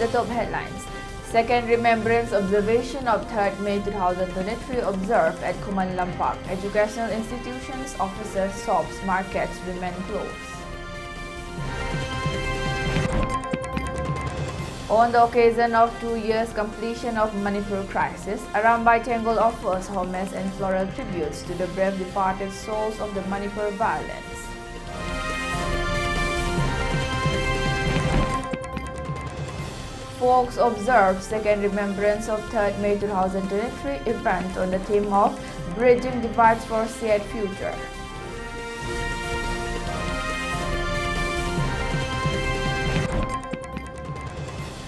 the top headlines. Second Remembrance observation of 3rd May 2023 observed at Kuman Lampak. Educational institutions, offices, shops, markets remain closed. On the occasion of 2 years completion of Manipur crisis, Arambai Tengol offers homage and floral tributes to the brave departed souls of the Manipur violence. FOCS observes second remembrance of 3rd May 2023 event on the theme of Bridging Divides for Shared Future.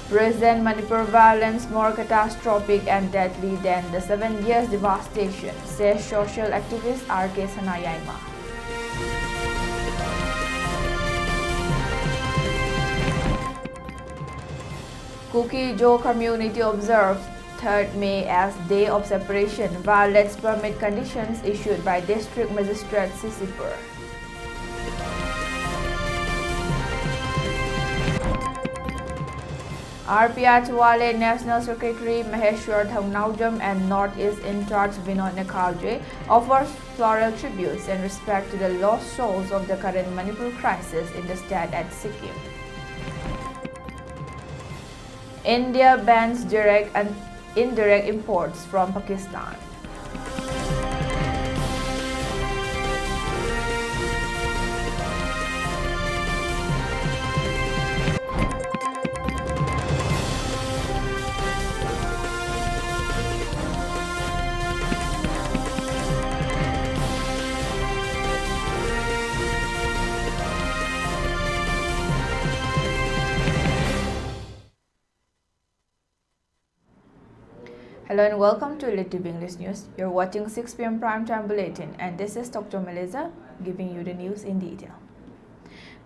Present Manipur violence more catastrophic and deadly than the 7 years devastation, says social activist R.K. Sanayaima. Kuki-Zo community observes 3rd May as Day of Separation, violates permit conditions issued by District Magistrate Sisipur. RPR National Secretary Maheshwar Thongnaujam and Northeast in charge Vinod Nekhalje offers floral tributes and respect to the lost souls of the current Manipur crisis in the state at Sikkim. India bans direct and indirect imports from Pakistan. Hello and welcome to ELITETV English News. You're watching 6 p.m. Primetime Bulletin and this is Dr. Aleza giving you the news in detail.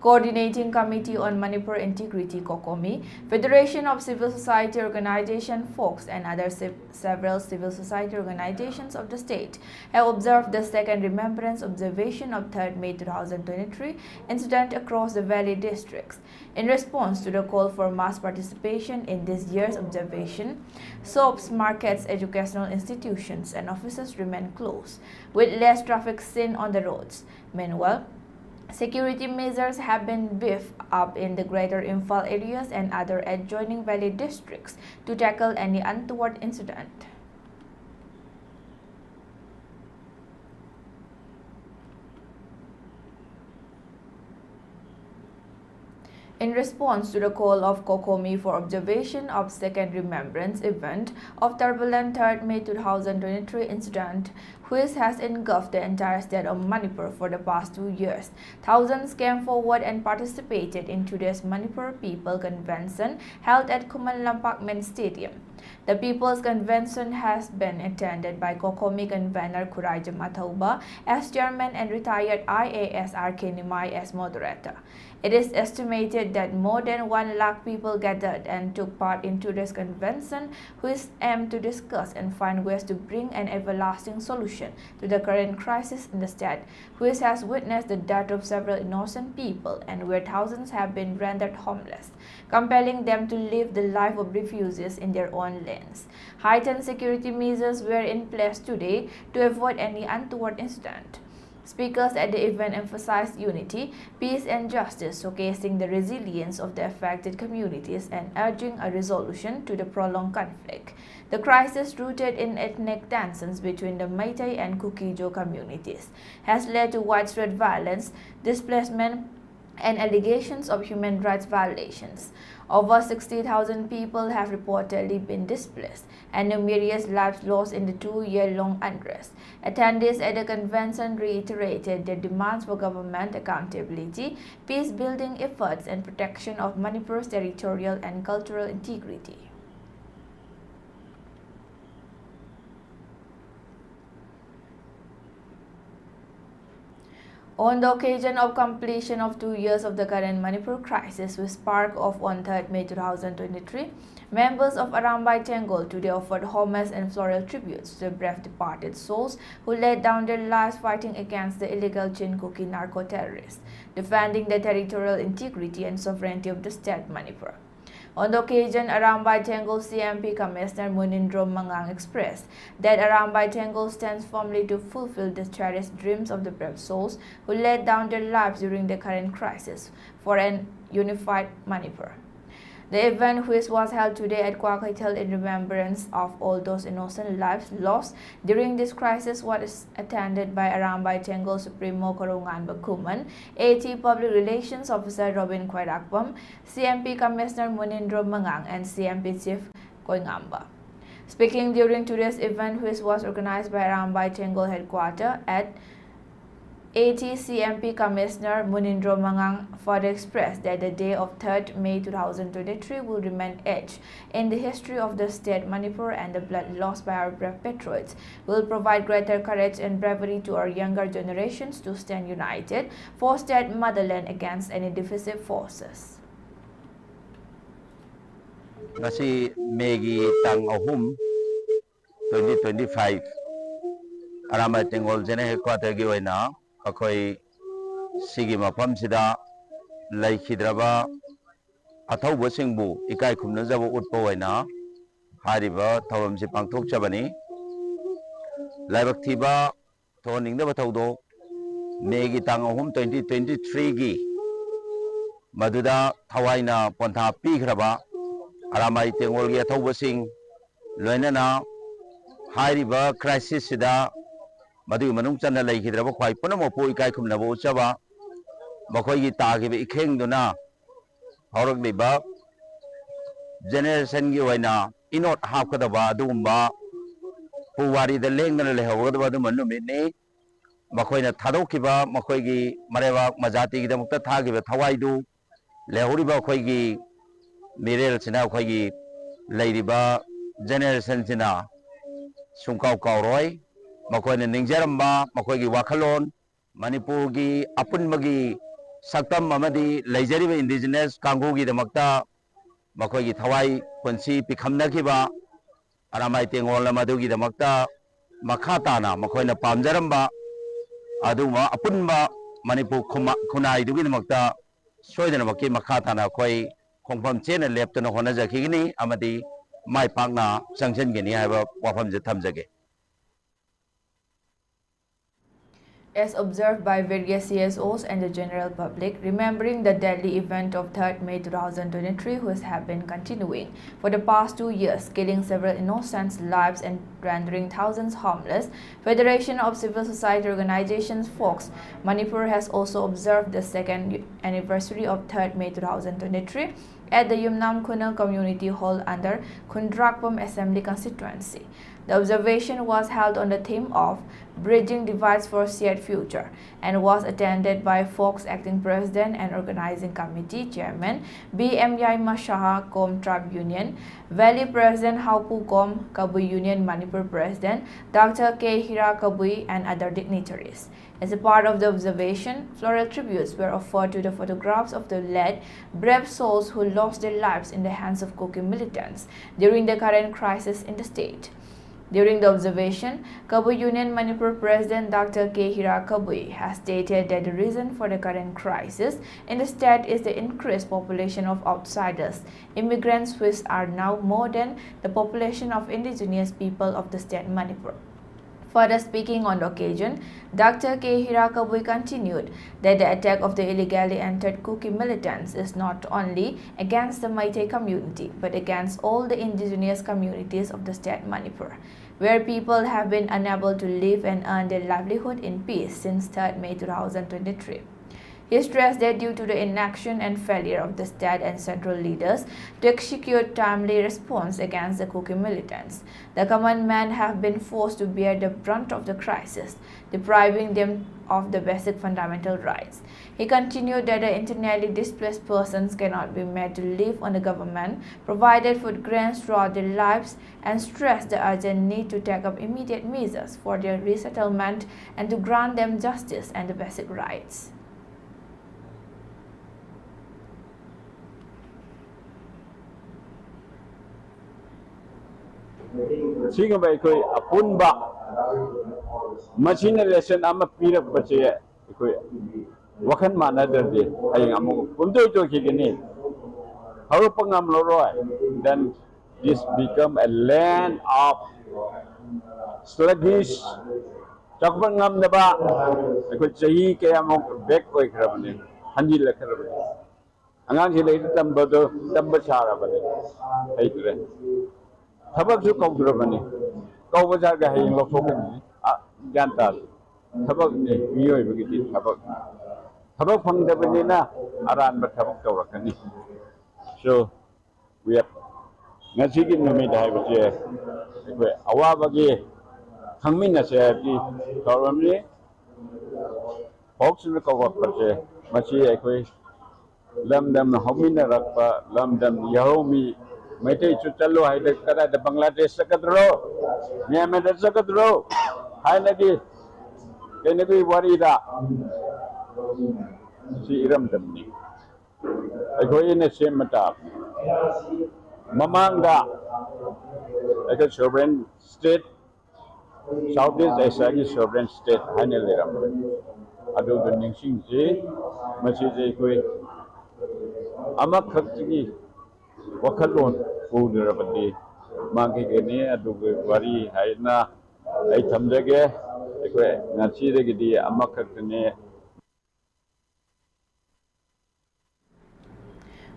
Coordinating Committee on Manipur Integrity (COCOMI), Federation of Civil Society Organization (FOCS) and other several civil society organizations of the state have observed the second remembrance observation of 3rd May 2023 incident across the valley districts. In response to the call for mass participation in this year's observation, shops, markets, educational institutions and offices remain closed, with less traffic seen on the roads. Meanwhile, security measures have been beefed up in the greater Imphal areas and other adjoining valley districts to tackle any untoward incident. In response to the call of COCOMI for observation of second remembrance event of turbulent 3rd May 2023 incident, which has engulfed the entire state of Manipur for the past 2 years, thousands came forward and participated in today's Manipur People Convention held at Kuman Lampak Main Stadium. The People's Convention has been attended by COCOMI convener Khuraijam Athauba as chairman and retired IAS RK Nimai as moderator. It is estimated that more than 1 lakh people gathered and took part in today's convention, which aimed to discuss and find ways to bring an everlasting solution to the current crisis in the state, which has witnessed the death of several innocent people and where thousands have been rendered homeless, compelling them to live the life of refugees in their own lands. Heightened security measures were in place today to avoid any untoward incident. Speakers at the event emphasized unity, peace and justice, showcasing the resilience of the affected communities and urging a resolution to the prolonged conflict. The crisis, rooted in ethnic tensions between the Meitei and Kuki-Zo communities, has led to widespread violence, displacement, and allegations of human rights violations. Over 60,000 people have reportedly been displaced and numerous lives lost in the 2-year-long unrest. Attendees at the convention reiterated their demands for government accountability, peace-building efforts, and protection of Manipur's territorial and cultural integrity. On the occasion of completion of 2 years of the current Manipur crisis, with spark off on 3rd May 2023, members of Arambai Tengol today offered homage and floral tributes to the brave departed souls who laid down their lives fighting against the illegal Chinkuki narco-terrorists, defending the territorial integrity and sovereignty of the state Manipur. On the occasion, Arambai Tengol CMP Commissioner Munindro Mangang expressed that Arambai Tengol stands firmly to fulfill the cherished dreams of the brave souls who laid down their lives during the current crisis for an unified Manipur. The event, which was held today at Kuki-Zo in remembrance of all those innocent lives lost during this crisis, was attended by Arambai Tengol Supremo Korungan Bakuman, AT Public Relations Officer Robin Khairakpam, CMP Commissioner Munindro Mangang, and CMP Chief Koingamba. Speaking during today's event, which was organized by Arambai Tengol headquarters at AT-CMP Commissioner Munindro Mangang further expressed that the day of 3rd May 2023 will remain etched in the history of the state Manipur, and the blood lost by our brave patriots will provide greater courage and bravery to our younger generations to stand united for state motherland against any divisive forces. Ngasi Megi Tang Ahum 2025 Arambai Tengol Jene Headquarter gi oina akoi sigi mafam sida laikhidraba athauba singbu ikai khumnajaba utpa oina hariba thawam si pangthok chabani laibak thiba thoningdaba thawdo Megi Tang Ahum 2023 gi maduda thawaina pontha pigraba Arambai Tengol gi athauba sing loinana hariba crisis sida madu manung chana laikhidraba khwai punamopu ikai khumnaba uchaba makhoi gi tagiba ikhengduna haurakliba generation gi oina inot hapkadaba adumba puwari da lengdana lehawdaba adu manumini makhoina thadokkiba makhoi gi mareba majati gi damukta thagiba thawaidu lehuriba khoi gi mirel sina khoi gi leiriba generation sina sungkau kauroi makoina ningjaramba makoigi wakhalon Manipur gi apunmagi saktam amadi leijariba indigenous kangugi damakta makoigi thawai punsi pikhamnakiba Arambai Tengol madugi damakta makhatana makoina pamjaramba aduma apunba Manipur khunai dugi damakta soidana makki makhatana koi khongpham chena leptana honajakigini amadi mai pakna sangchenggini haiba wafam je thamjage. As observed by various CSOs and the general public, remembering the deadly event of 3rd May 2023, which have been continuing for the past 2 years, killing several innocent lives and rendering thousands homeless, Federation of Civil Society Organizations FOCS Manipur has also observed the 2nd anniversary of 3rd May 2023 at the Yumnam Khunang Community Hall under Khundrakpam Assembly Constituency. The observation was held on the theme of Bridging Divides for Shared Future and was attended by FOCS Acting President and Organizing Committee Chairman BMY Mashaha Kom Tribe Union, Valley President Haupu Kom Kabui Union Manipur President Dr. K. Hira Kabui, and other dignitaries. As a part of the observation, floral tributes were offered to the photographs of the led brave souls who lost their lives in the hands of Kuki militants during the current crisis in the state. During the observation, Kabui Union Manipur President Dr. K. Hira Kabui has stated that the reason for the current crisis in the state is the increased population of outsiders, immigrants, which are now more than the population of indigenous people of the state Manipur. Further speaking on the occasion, Dr. K. Hira Kabui continued that the attack of the illegally entered Kuki militants is not only against the Meitei community, but against all the indigenous communities of the state Manipur, where people have been unable to live and earn their livelihood in peace since 3rd May 2023. He stressed that due to the inaction and failure of the state and central leaders to execute timely response against the Kuki militants, the common men have been forced to bear the brunt of the crisis, depriving them of the basic fundamental rights. He continued that the internally displaced persons cannot be made to live on the government provided food grains throughout their lives, and stressed the urgent need to take up immediate measures for their resettlement and to grant them justice and the basic rights. Siga ba ikoi apunba machine lesson ama pirak bache ikoi wakan mana darde ayang amu punto to kigini Harupangam Loroi, then this become a land of sluggish. Chakpangam Naba, I could say, Kayamok, Beck, Hanji Lakarabani. Angansi later Tambashara, Hate. Tabaksu Kograbani, Kovajaga Haying of Fokani, Jantal, Tabak, Mio, Tabak. Tabak from the Vanina, Aran, but Tabak Kawakani. So we have Nasikin no made have a Awabagi, Hangmina said the Torami, Hawks in the Kawak, Machi Equi, Lamdam Homina Rakpa, Lamdam Yahomi, Mete Chutalo, I the Kara, the Bangladesh Sakadro, Niamata Sakadro, Hainagi, Kennedy Warida, see Ramdamni. I go in the same matter. Mamanga, like a sovereign state, Southeast Asia sovereign state, Haneliram. Ado the Ningsing J, Machije Kui, Amakaki, Wakalon, Food Rabadi, Monkey Gene, Ado Wari, Haina, Aitamdege, Nachi de Amakakane.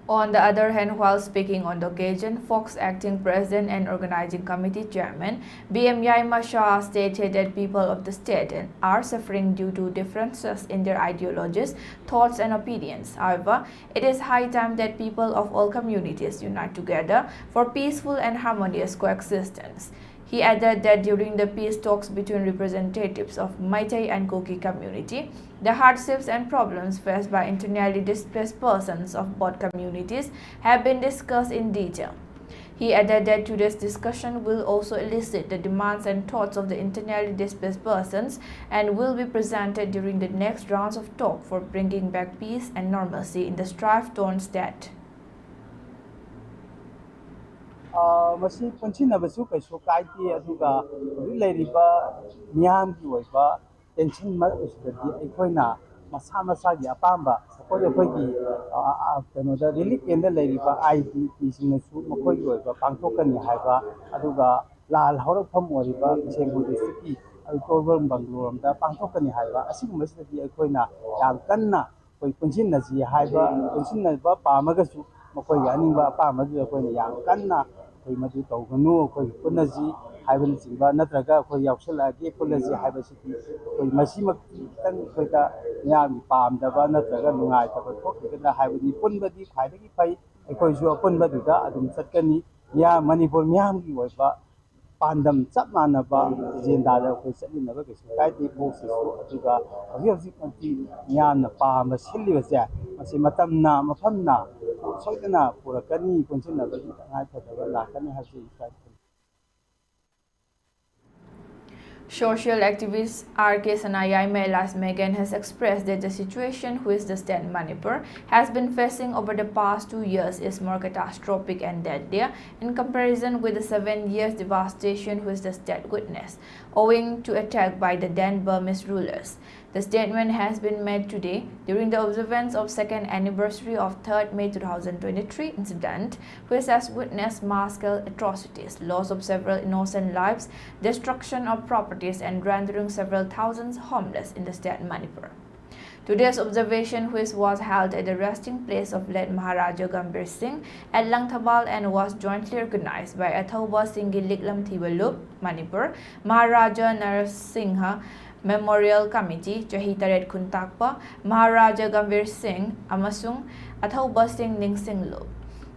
On the other hand, while speaking on the occasion, FOCS acting president and organizing committee chairman BMI Masha stated that people of the state are suffering due to differences in their ideologies, thoughts and opinions. However, it is high time that people of all communities unite together for peaceful and harmonious coexistence. He added that during the peace talks between representatives of Meitei and Kuki community, the hardships and problems faced by internally displaced persons of both communities have been discussed in detail. He added that today's discussion will also elicit the demands and thoughts of the internally displaced persons and will be presented during the next rounds of talk for bringing back peace and normalcy in the strife-torn state. Masi punchinabasu kaisu kaiti aduga leiriba miyamgi oiba tension ma usdadi aikoina masa masagi apamba suppose akoigi kenoda relief kenda leiriba IDP singnasu makoi oiba pangthokani haiba aduga lal hawrafam oriba Chengbu district Altorbam Bangalore da pangthokani haiba asigumasi aikoina yam kanna koi punchinaji haiba punchinaba pamagasu makoi aninba apamadu akoina yam kanna koi madu tawganu koi punaji haibani jingba natraga koi yaushalagi punaji haibasiti koi masimak tan koi ta nyam pamdaba natraga nungai taba thokigana haibani punbadi khaidagi pai koi ju punbadu da adum chatkani ya Manipur miyamgi oiba pandam chapmanaba jenda da koi chatlinaba kesu kaiti boxes aduga hauji anti nyamna pamba silliwase masi matamna mafamna soidana purakani punchinabaji ngai thadaba lakani haji Social activist R.K. Sanayai Las Megan has expressed that the situation which the state Manipur has been facing over the past 2 years is more catastrophic and deadlier in comparison with the 7 years devastation which the state witnessed, owing to attack by the then Burmese rulers. The statement has been made today during the observance of 2nd anniversary of 3rd May 2023 incident, which has witnessed mass-scale atrocities, loss of several innocent lives, destruction of properties, and rendering several thousands homeless in the state Manipur. Today's observation, which was held at the resting place of late Maharaja Gambhir Singh at Langthabal and was jointly organized by Athauba Singhi Liklam Thibalup, Manipur, Maharaja Narasingha Memorial Committee, Chahi Taret Kuntakpa, Maharaja Gambhir Singh, Amasung, Athauba Singh Ningsinglup.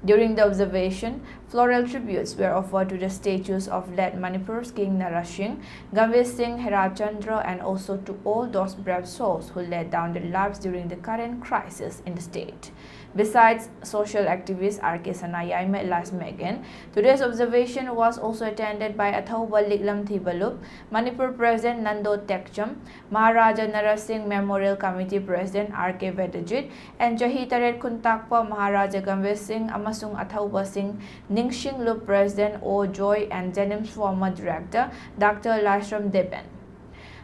During the observation, floral tributes were offered to the statues of late Manipur's King Narasingh, Gambhir Singh, Herachandra, and also to all those brave souls who laid down their lives during the current crisis in the state. Besides social activist R.K. Sanayai Las Megan, today's observation was also attended by Athauba Liklam Thibalup, Manipur President Nando Tekcham, Maharaja Narasingh Memorial Committee President R.K. Vedajit, and Jahi Taret Kuntakpa Maharaja Gambhir Singh Amasung Athauba Singh Ningsinglup President O. Joy and Jenim's former director Dr. Lashram Deben.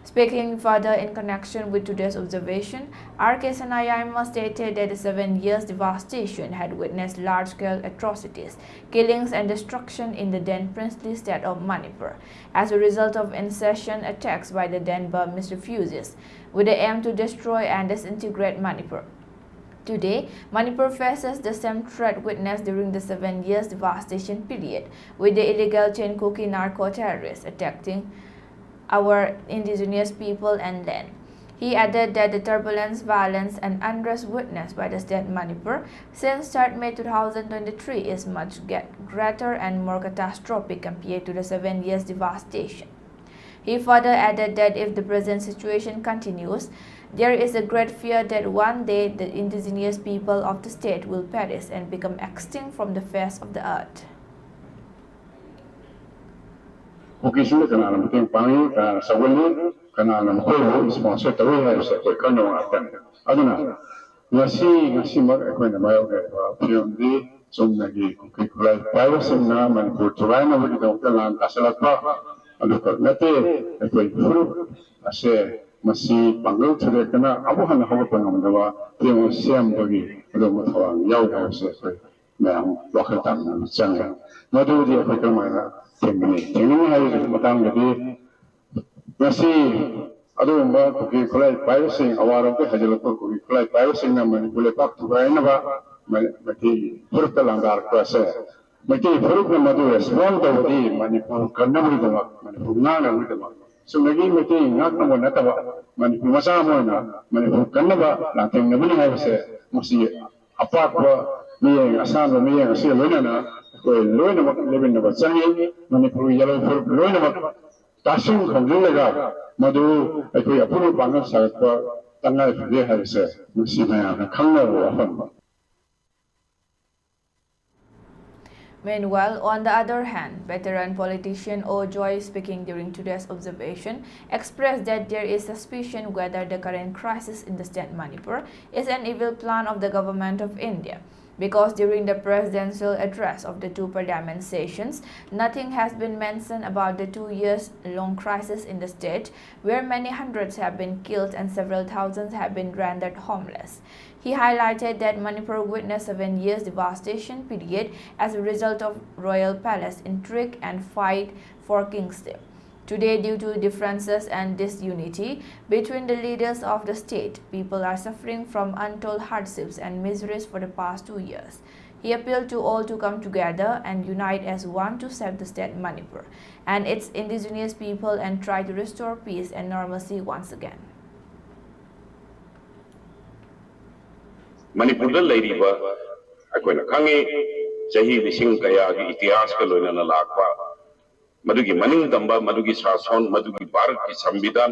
Speaking further in connection with today's observation, R.K. Sanayama stated that the 7 years devastation had witnessed large-scale atrocities, killings and destruction in the then princely state of Manipur as a result of incessant attacks by the then Burmese refugees with the aim to destroy and disintegrate Manipur. Today, Manipur faces the same threat witnessed during the 7 years devastation period, with the illegal chain Kuki narco-terrorists attacking our indigenous people and land. He added that the turbulence, violence and unrest witnessed by the state Manipur since 3rd May 2023 is much greater and more catastrophic compared to the 7 years devastation. He further added that if the present situation continues, there is a great fear that one day the indigenous people of the state will perish and become extinct from the face of the earth. Kuki-Zo kana namuting pangi kana sawali kana namukolo sponsor tawi hai sa koi kano atan aduna ngasi mag ako na mayo ke film di sumnagi kukulay payo simna Manipur turay na wagi daw kalan kasalat pa adukar nate ako furu ase masi pangal ture kana abuhan hawa pangamdawa film siam bagi ado matawang yaw ha sa koi mayang wakatan na changa madu di ako kamana Tingin hari matang jadi masih aduh mbak kuki kulai piracy awaram ke hajalat kuki kulai piracy na Manipur lepak turai na ba mati furuk langgar kuasa mati furuk na madu respond tawadi Manipur karena beri demak Manipur nana beri demak so lagi mati ngat na mana tawa Manipur masa mana Manipur karena ba lanting na beri hari masih apa miyeng asan miyeng asia lona na ko lona mak leben na batsangi Manipur yalo for lona mak tasung khamdulaga madu ko apuru bangal sagat pa tangai phye harse musima na khangna ro afan. Meanwhile, on the other hand, veteran politician O. Joy, speaking during today's observation, expressed that there is suspicion whether the current crisis in the state Manipur is an evil plan of the government of India. Because during the presidential address of the 2 parliament sessions, nothing has been mentioned about the 2-year-long crisis in the state, where many hundreds have been killed and several thousands have been rendered homeless. He highlighted that Manipur witnessed 7 years devastation period as a result of royal palace intrigue and fight for kingship. Today, due to differences and disunity between the leaders of the state, people are suffering from untold hardships and miseries for the past 2 years. He appealed to all to come together and unite as one to save the state Manipur and its indigenous people and try to restore peace and normalcy once again. Manipur da lairiba akoina khangi chahi lising kaya gi itihas ka loina lakpa madugi maning damba madugi sason madugi bharat ki samvidhan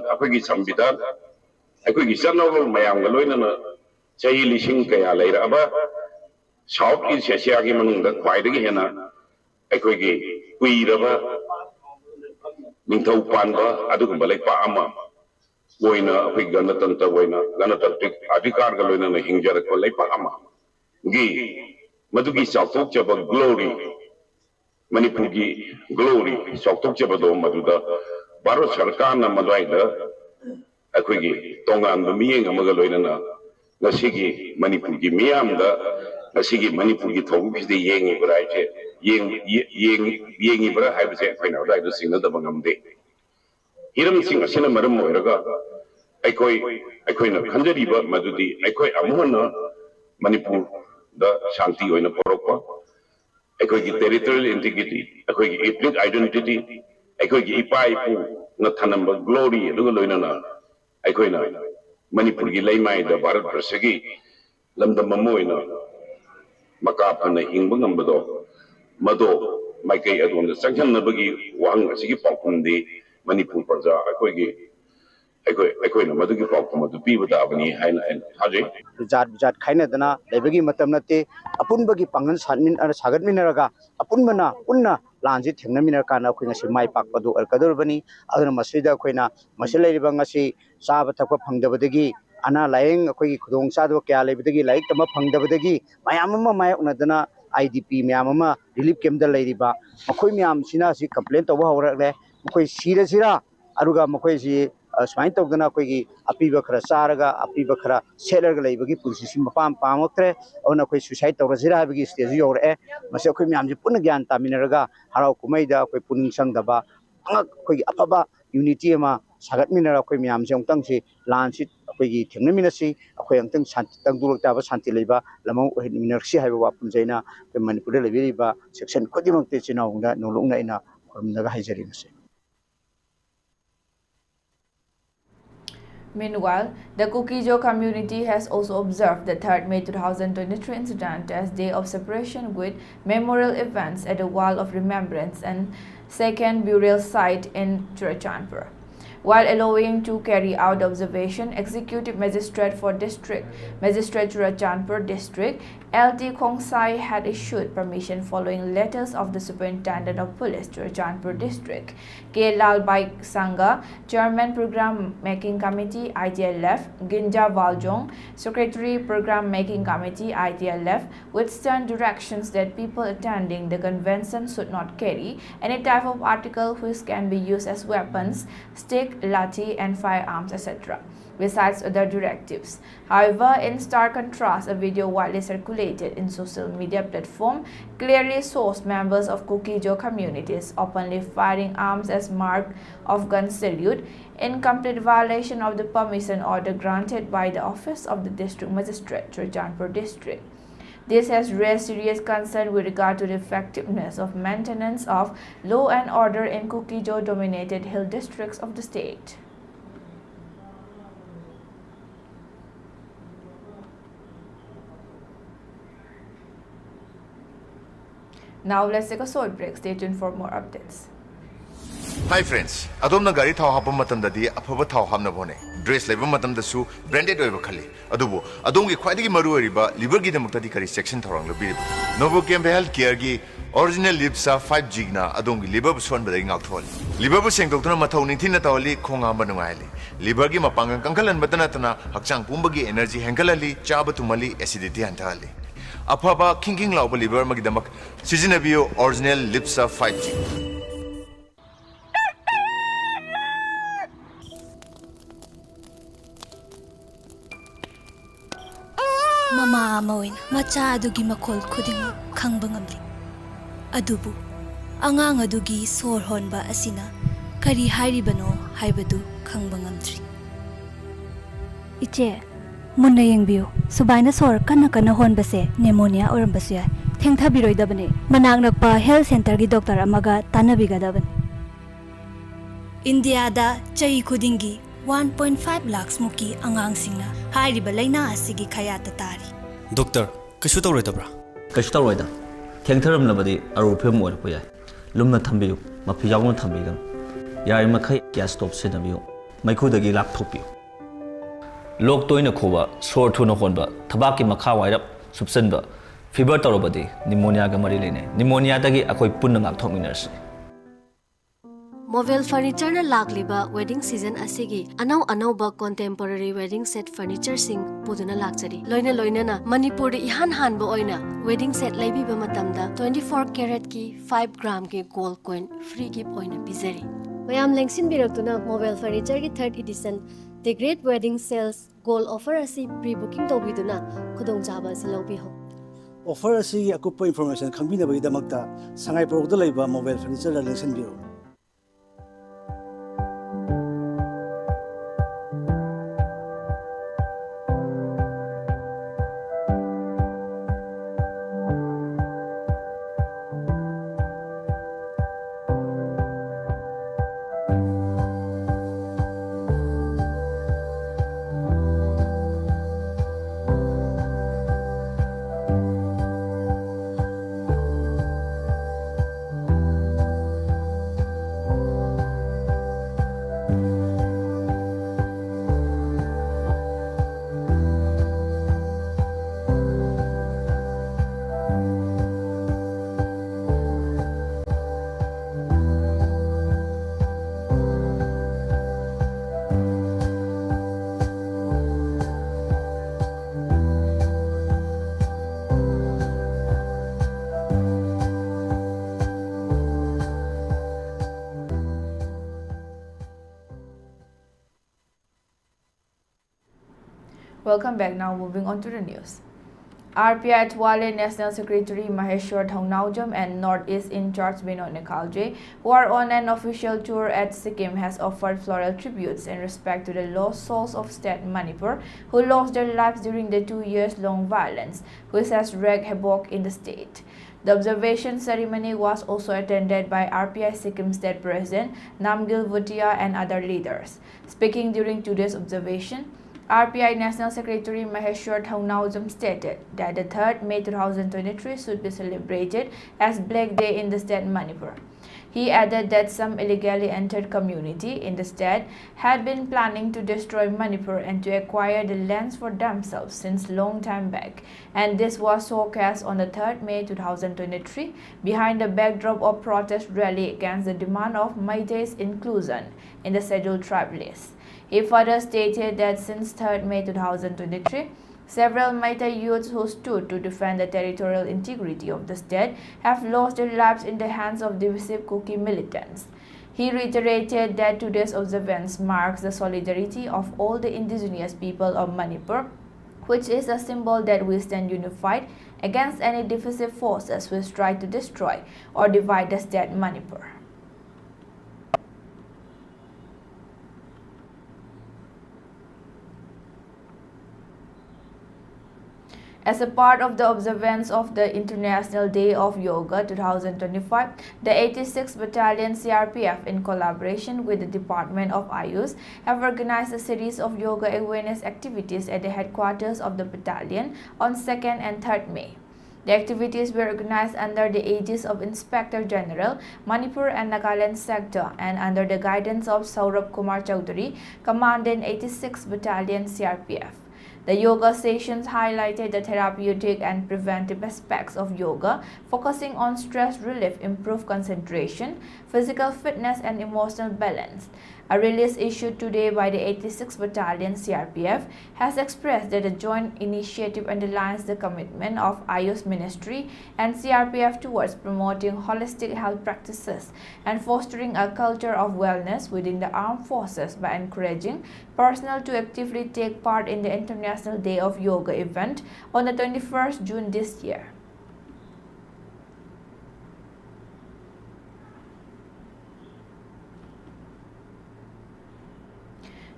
akogi chanawal mayam ga loina na chahi lising kaya laira aba south east asia gi manung da khwaidagi hena akogi kuiraba ningthau panba adugumba leipa ama woina apik ganatanta woina ganatantric adhikar ga loina na hingjar ko leipa ama gi madugi chautok chaba glory Manipur gi glory chautok chaba do maduda bharat sarkar na madwaida akogi tongan ba miyeng amaga loina na ngasigi Manipur gi miyam da ngasigi Manipur gi thobu bi de yengi brai che yengi bra haibse faina dai do singna da bangamde hiram sing asina maram moiraga aikoina khanjariba madudi aikoi amuhana Manipur da shanti oina porokpa aikogi territorial integrity aikogi ethnic identity aikogi ipai pu na thanamba glory aduga loina na aikoina Manipur gi leimai da bharat brasagi lamda mamoina makapana hingba ngambado mado maikai adonda sangchanabagi wang asigi paukumdi Manipur praja aikoina madugi paukum adu pibada abani haina haje jat khaina dana lebagi matam nate apunbagi pangan sagat minaraga apunbana unna lanji thengna minar kana khoina si mai pakpadu arkadurbani aduna masida khoina masilai ribangasi chaba thakpa phangdabadagi ana laeng khoi khudong chado kya lebadagi laik tama phangdabadagi mayam ma mayakna dana IDP mayam ma relief camp da leiriba makhoi mayam sina si complain tawa hawrakle makhoi sira aruga makhoi si सुमाइन तौदना अखोई अपीबा खरा चारगा अपीबा खरा सेलरगा लेबगी policing मपाम पामक्त्रे अउना अखोई suicide तौरजिरा हाबगी stage योरए मसे अखोई म्यामजे पुन ज्ञान तामिनरगा हराव कुमैदा अखोई पुनिंग संगदबा अखोई अफबा यूनिटी अमा सागतमिनर अखोई म्यामजे अमतंगसे लानसि अखोई थेंगनमिनसि अखोई अमतंग शांति तंगदुरताबा शांति लेबा लमौ ओहिमिनरसि हाइबा वापुंजैना मणिपुर लेबिरिबा सेक्शन खुदिमक्ते चिनाउंदा नोलुंगना इना खरमनगा हाइजरिमसे. Meanwhile, the Kuki-Zo community has also observed the 3rd May 2023 incident as Day of Separation with memorial events at the Wall of Remembrance and 2nd Burial Site in Churachandpur. While allowing to carry out observation, Executive Magistrate for District Magistrate Churachandpur District LT Khongsai had issued permission following letters of the Superintendent of Police Churachandpur District K. Lalbai Sangha, Chairman Program Making Committee ITLF, Ginja Valjong, Secretary Program Making Committee ITLF, with stern directions that people attending the convention should not carry any type of article which can be used as weapons, stick, lathi and firearms, etc., besides other directives. However, in stark contrast, a video widely circulated in social media platform clearly shows members of Kuki-Zo communities openly firing arms as mark of gun salute, in complete violation of the permission order granted by the Office of the District Magistrate, Churachandpur District. This has raised serious concern with regard to the effectiveness of maintenance of law and order in Kuki-Zo dominated hill districts of the state. Now let's take a short break. Stay tuned for more updates. Hi friends, adom na gari thau hapam matam da di afaba thau hamna bone. Dress level matam da su branded oiba khali. Adubo adom gi khwaidi gi maru oriba liver gi damukta di kari section thorang lo bi. Novo Camp Health Care gi original Lipsa 5G na adom gi liver bu son badai ngak thol. Liver bu seng doktuna mathau ning thin na tawli khonga ba nungai li. Liver gi mapangang kangkalan batana tana hakchang pumba gi energy henkalali chaba tumali acidity antali. Afaba king lauba liver magi damak sizinabiyo original Lipsa 5G. Mama amawin macha adugi makol khuding khangba ngamli adubu angang adugi sor honba asina kari hairibano haibadu khangba ngamdri iche munna yengbiu subaina sor kana honbase pneumonia orambasu ya thengthabiroi dabane manang nakpa health center gi doctor amaga tanabiga daban India da chai khudingi 1.5 lakhs muki angang singna hairiba laina asigi khayata tari Doctor kashu tawroidabra kashu tawroida thengtharam labadi aru phim or poya lumna thambiyu mafi yawna thambidam yai makhai gas stop senabiyu maikhu dagi lap thopiyu lok toina khoba sor thuna honba thabaki makha wairap subsanba fever tawrobadi pneumonia ga mari lene pneumonia dagi akoi punna ngak thominarse Mobile furniture na lagliba wedding season asigi anau ba contemporary wedding set furniture sing puduna lakchari loina na Manipur ihan han ba oina wedding set laibi ba matamda 24 karat ki 5 gram ki gold coin free gift oina bizari mayam lengsin biraktuna mobile furniture ki 3rd edition the great wedding sales gold offer asi pre booking to biduna khudong jaba silobi ho offer asi akupa information khangbina bagi damakta sangai product laiba mobile furniture la lengsin biro Welcome back. Now moving on to the news. RPI Twale National Secretary Maheshwar Thongnaujam and Northeast in charge Binod Nekalje, who are on an official tour at Sikkim, has offered floral tributes in respect to the lost souls of state Manipur, who lost their lives during the 2 years long violence, which has wreaked havoc in the state. The observation ceremony was also attended by RPI Sikkim State President Namgil Bhutia and other leaders. Speaking during today's observation, RPI National Secretary Maheshwar Thongnaujam stated that the 3rd May 2023 should be celebrated as Black Day in the state Manipur. He added that some illegally entered community in the state had been planning to destroy Manipur and to acquire the lands for themselves since long time back, and this was showcased on the 3rd May 2023 behind the backdrop of protest rally against the demand of Meitei's inclusion in the scheduled tribe list. He further stated that since 3rd May 2023, several Meitei youths who stood to defend the territorial integrity of the state have lost their lives in the hands of divisive Kuki militants. He reiterated that today's observance marks the solidarity of all the indigenous people of Manipur, which is a symbol that we stand unified against any divisive forces which try to destroy or divide the state Manipur. As a part of the observance of the International Day of Yoga 2025, the 86th Battalion CRPF, in collaboration with the Department of Ayush, have organized a series of yoga awareness activities at the headquarters of the battalion on 2nd and 3rd May. The activities were organized under the aegis of Inspector General, Manipur and Nagaland Sector, and under the guidance of Saurabh Kumar Chaudhary, Commandant 86th Battalion CRPF. The yoga sessions highlighted the therapeutic and preventive aspects of yoga, focusing on stress relief, improved concentration, physical fitness, and emotional balance. A release issued today by the 86th Battalion CRPF has expressed that the joint initiative underlines the commitment of Ayush Ministry and CRPF towards promoting holistic health practices and fostering a culture of wellness within the armed forces by encouraging personnel to actively take part in the International Day of Yoga event on the 21st June this year.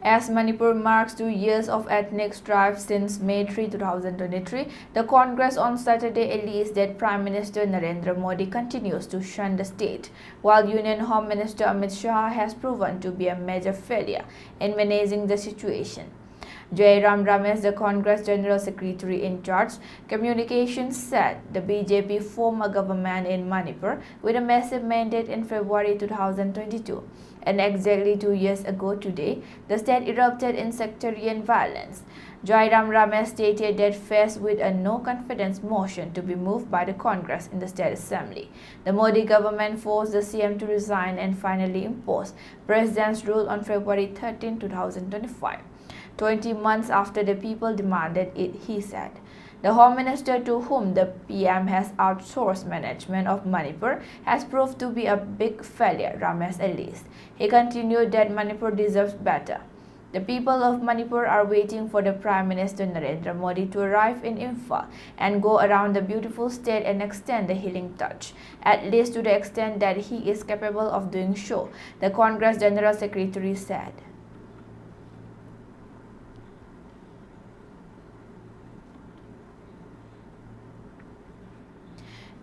As Manipur marks 2 years of ethnic strife since May 3, 2023, the Congress on Saturday alleged that Prime Minister Narendra Modi continues to shun the state, while Union Home Minister Amit Shah has proven to be a major failure in managing the situation. Jairam Ramesh, the Congress General Secretary in charge, Communications, said the BJP formed a government in Manipur with a massive mandate in February 2022. And exactly 2 years ago today, the state erupted in sectarian violence. Jairam Ramesh stated that faced with a no-confidence motion to be moved by the Congress in the State Assembly, the Modi government forced the CM to resign and finally imposed President's rule on February 13, 2025. 20 months after the people demanded it, he said. The Home Minister, to whom the PM has outsourced management of Manipur, has proved to be a big failure, Ramesh alleged. He continued that Manipur deserves better. The people of Manipur are waiting for the Prime Minister Narendra Modi to arrive in Imphal and go around the beautiful state and extend the healing touch, at least to the extent that he is capable of doing so, the Congress General Secretary said.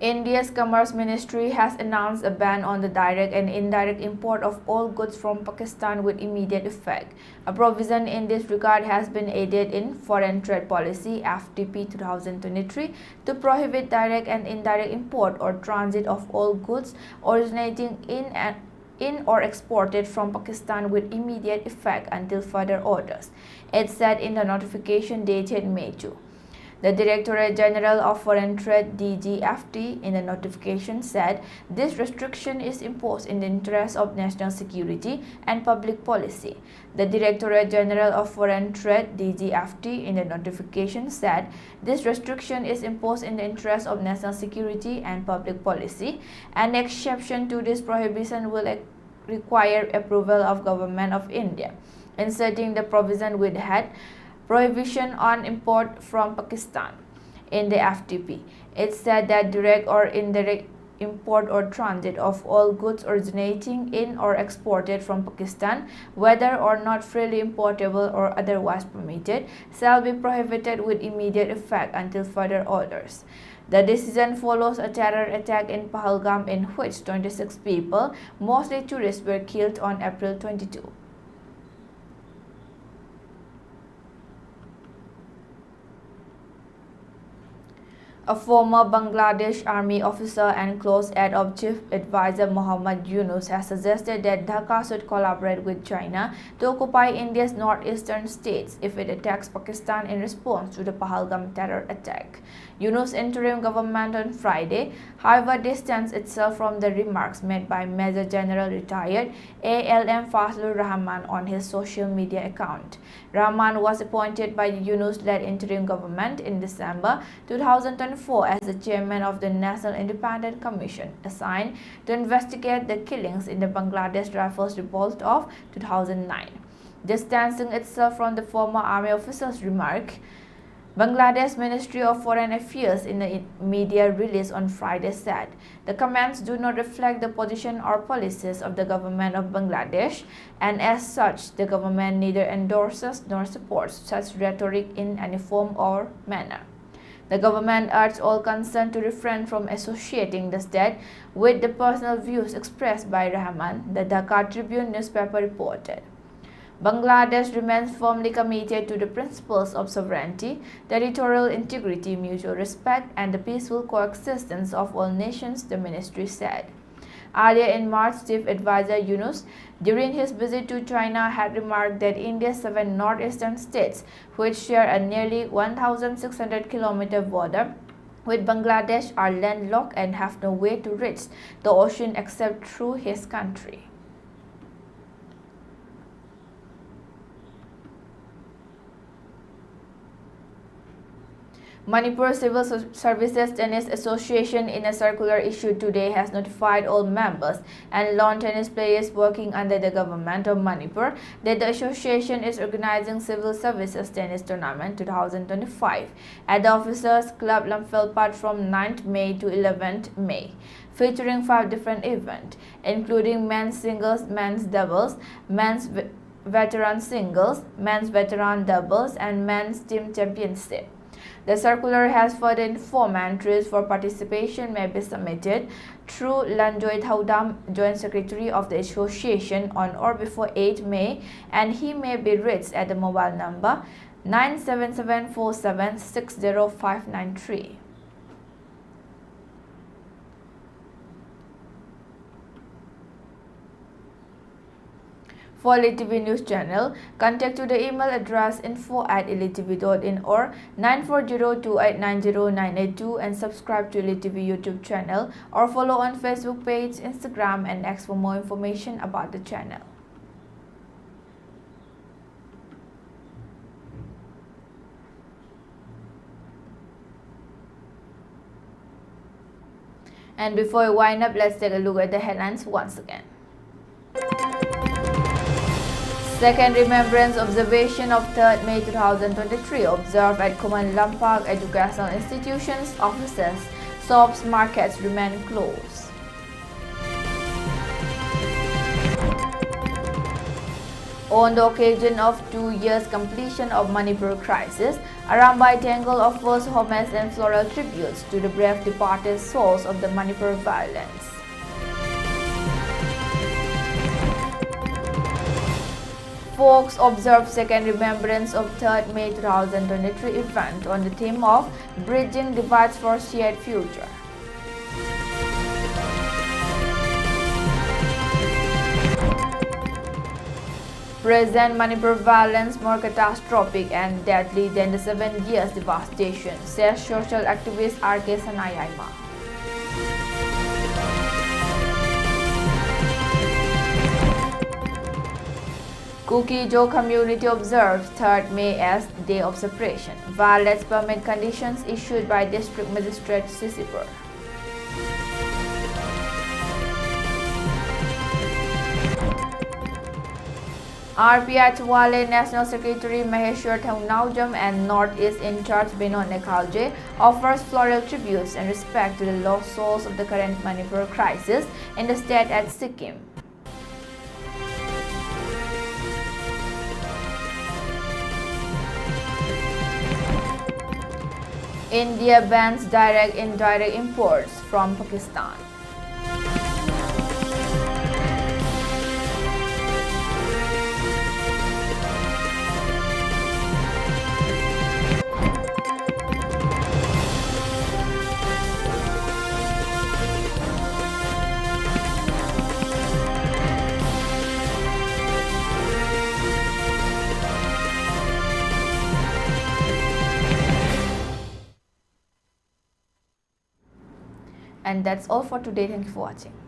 India's Commerce Ministry has announced a ban on the direct and indirect import of all goods from Pakistan with immediate effect. A provision in this regard has been added in Foreign Trade Policy (FTP) 2023 to prohibit direct and indirect import or transit of all goods originating in or exported from Pakistan with immediate effect until further orders, it said in the notification dated May 2. The Directorate General of Foreign Trade (DGFT) in the notification said this restriction is imposed in the interest of national security and public policy. The Directorate General of Foreign Trade (DGFT) in the notification said this restriction is imposed in the interest of national security and public policy. An exception to this prohibition will require approval of Government of India. Inserting the provision which had prohibition on import from Pakistan. In the FTP, it said that direct or indirect import or transit of all goods originating in or exported from Pakistan, whether or not freely importable or otherwise permitted, shall be prohibited with immediate effect until further orders. The decision follows a terror attack in Pahalgam in which 26 people, mostly tourists, were killed on April 22. A former Bangladesh Army officer and close aide of Chief Advisor Muhammad Yunus has suggested that Dhaka should collaborate with China to occupy India's northeastern states if it attacks Pakistan in response to the Pahalgam terror attack. Yunus' interim government on Friday, however, distanced itself from the remarks made by Major General retired ALM Fazlur Rahman on his social media account. Rahman was appointed by the Yunus-led interim government in December 2024 as the chairman of the National Independent Commission assigned to investigate the killings in the Bangladesh Rifles Revolt of 2009. Distancing itself from the former army officer's remark, Bangladesh Ministry of Foreign Affairs in a media release on Friday said the comments do not reflect the position or policies of the government of Bangladesh, and as such, the government neither endorses nor supports such rhetoric in any form or manner. The government urged all concerned to refrain from associating the state with the personal views expressed by Rahman, the Dhaka Tribune newspaper reported. Bangladesh remains firmly committed to the principles of sovereignty, territorial integrity, mutual respect, and the peaceful coexistence of all nations, the ministry said. Earlier in March, Chief Advisor Yunus, during his visit to China, had remarked that India's 7 northeastern states, which share a nearly 1,600-kilometer border with Bangladesh, are landlocked and have no way to reach the ocean except through his country. Manipur Civil Services Tennis Association, in a circular issued today, has notified all members and lawn tennis players working under the government of Manipur that the association is organizing Civil Services Tennis Tournament 2025 at the Officers Club Lamfelpat from 9th May to 11th May, featuring 5 different events, including men's singles, men's doubles, men's veteran singles, men's veteran doubles, and men's team championship. The circular has further informed entries for participation may be submitted through Lanjoy Thaudam, Joint Secretary of the Association, on or before 8 May, and he may be reached at the mobile number 97747605993. For ELITETV News Channel, contact to the email address info@elitetv.in or 9402890982 and subscribe to ELITETV YouTube channel or follow on Facebook page, Instagram, and X for more information about the channel. And before we wind up, let's take a look at the headlines once again. Second Remembrance Observation of 3rd May 2023 observed at Kuman Lampak Educational Institutions, offices, shops, markets remain closed. On the occasion of 2 years completion of Manipur crisis, Arambai Tengol offers homage and floral tributes to the brave departed souls of the Manipur violence. FOCS observed second remembrance of 3rd May 2023 event on the theme of Bridging Divides for Shared Future. Present Manipur violence more catastrophic and deadly than the 7 years devastation, says social activist R.K. Sanayayma. Kuki-Zo community observes 3rd May as Day of Separation. Violates permit conditions issued by District Magistrate Sisipur. RPI Tuwale National Secretary Maheshwar Thaunawjam and Northeast in charge Binod Nekhalje offers floral tributes and respect to the lost souls of the current Manipur crisis in the state at Sikkim. India bans direct-indirect imports from Pakistan. And that's all for today. Thank you for watching.